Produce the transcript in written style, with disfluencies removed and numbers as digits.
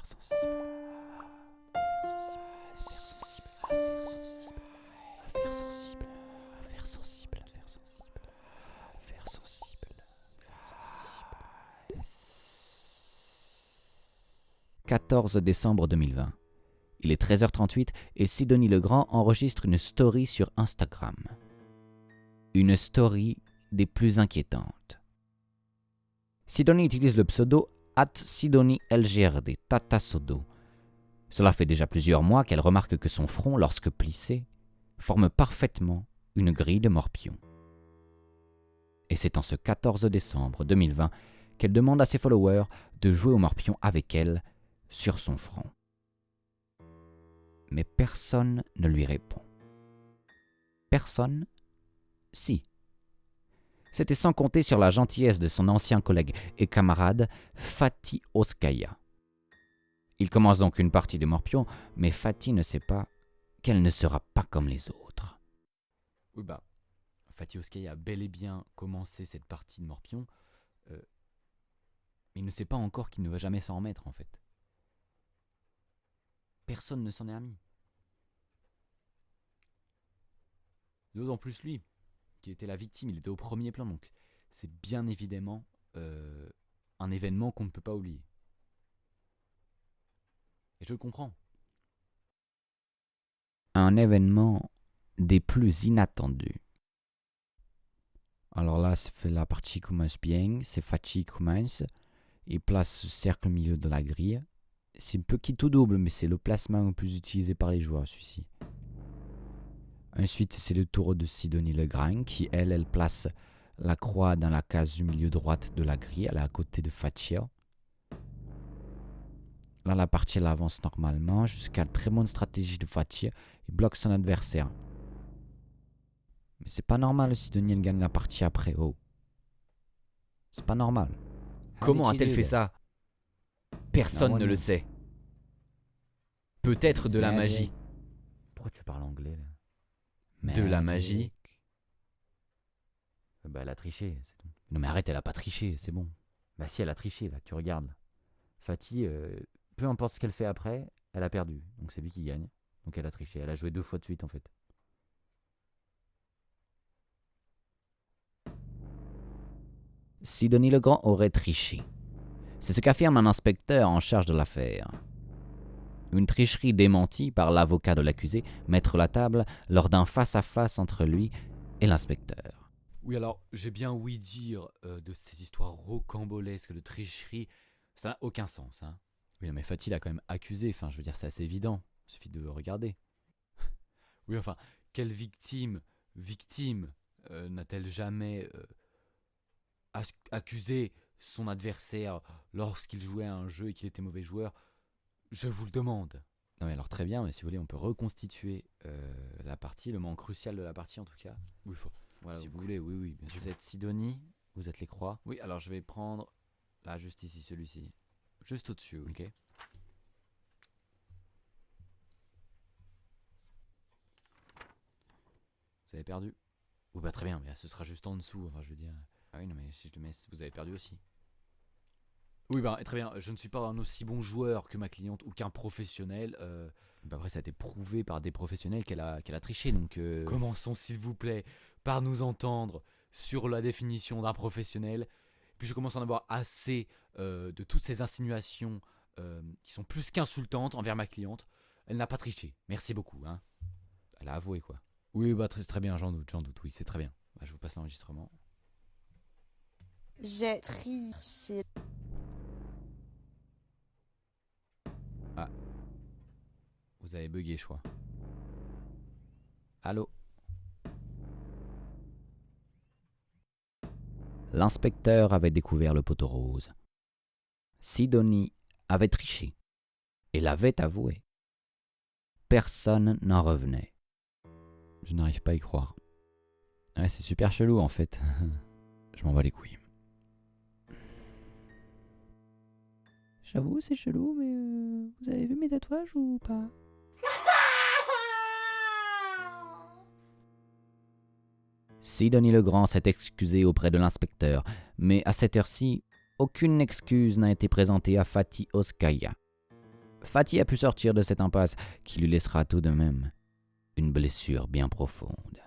Affaires sensibles. Affaires sensibles. Affaires sensibles. Affaires sensibles. Affaires sensibles. 14 décembre 2020. Il est 13h38 et Sidonie Legrand enregistre une story sur Instagram. Une story des plus inquiétantes. Sidonie utilise le pseudo @SidoniLGRD, Tata Sodo. Cela fait déjà plusieurs mois qu'elle remarque que son front, lorsque plissé, forme parfaitement une grille de morpion. Et c'est en ce 14 décembre 2020 qu'elle demande à ses followers de jouer au morpion avec elle sur son front. Mais personne ne lui répond. Personne ? Si. C'était sans compter sur la gentillesse de son ancien collègue et camarade Fatih Oskaya. Il commence donc une partie de morpion, mais Fatih ne sait pas qu'elle ne sera pas comme les autres. Oui Fatih Oskaya a bel et bien commencé cette partie de morpion, mais il ne sait pas encore qu'il ne va jamais s'en remettre en fait. Personne ne s'en est remis. D'autant plus lui, qui était la victime, il était au premier plan, donc c'est bien évidemment un événement qu'on ne peut pas oublier. Et je le comprends. Un événement des plus inattendus. Alors là, c'est la partie qui commence bien, c'est Fatih qui commence, il place ce cercle au milieu de la grille. C'est un peu qui tout double, mais c'est le placement le plus utilisé par les joueurs, celui-ci. Ensuite, c'est le tour de Sidonie Legrand, qui, elle place la croix dans la case du milieu droite de la grille, elle est à côté de Fatih. Là, la partie, elle avance normalement, jusqu'à la très bonne stratégie de Fatih, il bloque son adversaire. Mais c'est pas normal, Sidonie, elle gagne la partie après, oh. C'est pas normal. Comment a-t-elle fait ça ? Personne ne le sait. Peut-être de la magie. Pourquoi tu parles anglais, là ? De la magie. Bah, elle a triché, c'est tout. Non mais arrête, elle a pas triché, c'est bon. Bah si, elle a triché, là, tu regardes. Fatih, peu importe ce qu'elle fait après, elle a perdu. Donc c'est lui qui gagne. Donc elle a triché, elle a joué 2 fois de suite en fait. Sidonie Legrand aurait triché. C'est ce qu'affirme un inspecteur en charge de l'affaire. Une tricherie démentie par l'avocat de l'accusé, Maître Latable, lors d'un face-à-face entre lui et l'inspecteur. Oui, alors, j'ai bien ouï dire de ces histoires rocambolesques de tricherie, ça n'a aucun sens, hein. Oui, mais Fatih l'a quand même accusé, enfin, je veux dire, c'est assez évident. Il suffit de regarder. Oui, enfin, quelle victime n'a-t-elle jamais accusé son adversaire lorsqu'il jouait à un jeu et qu'il était mauvais joueur ? Je vous le demande. Non mais alors très bien, mais si vous voulez, on peut reconstituer la partie, le moment crucial de la partie en tout cas. Oui, Voilà, si vous voulez, oui, bien sûr. Vous êtes Sidonie, vous êtes les croix. Oui, alors je vais prendre, là, juste ici, celui-ci. Juste au-dessus, oui. Ok. Vous avez perdu. Oui bah très bien, mais ce sera juste en dessous, enfin je veux dire. Ah oui, non, mais si je te mets, Vous avez perdu aussi. Oui, bah très bien, je ne suis pas un aussi bon joueur que ma cliente ou qu'un professionnel. Bah après ça a été prouvé par des professionnels qu'elle a triché, donc... Commençons s'il vous plaît par nous entendre sur la définition d'un professionnel. Puis je commence à en avoir assez de toutes ces insinuations qui sont plus qu'insultantes envers ma cliente. Elle n'a pas triché, merci beaucoup, hein. Elle a avoué quoi. Oui, bah très bien, j'en doute, oui, c'est très bien. Bah, je vous passe l'enregistrement. J'ai triché. Ah. Vous avez bugué, je crois. Allô ? L'inspecteur avait découvert le poteau rose. Sidonie avait triché et l'avait avoué. Personne n'en revenait. Je n'arrive pas à y croire. Ouais, c'est super chelou en fait. Je m'en bats les couilles. J'avoue, c'est chelou, mais vous avez vu mes tatouages ou pas ? Sidonie Legrand s'est excusée auprès de l'inspecteur, mais à cette heure-ci, aucune excuse n'a été présentée à Fatih Oskaya. Fatih a pu sortir de cette impasse qui lui laissera tout de même une blessure bien profonde.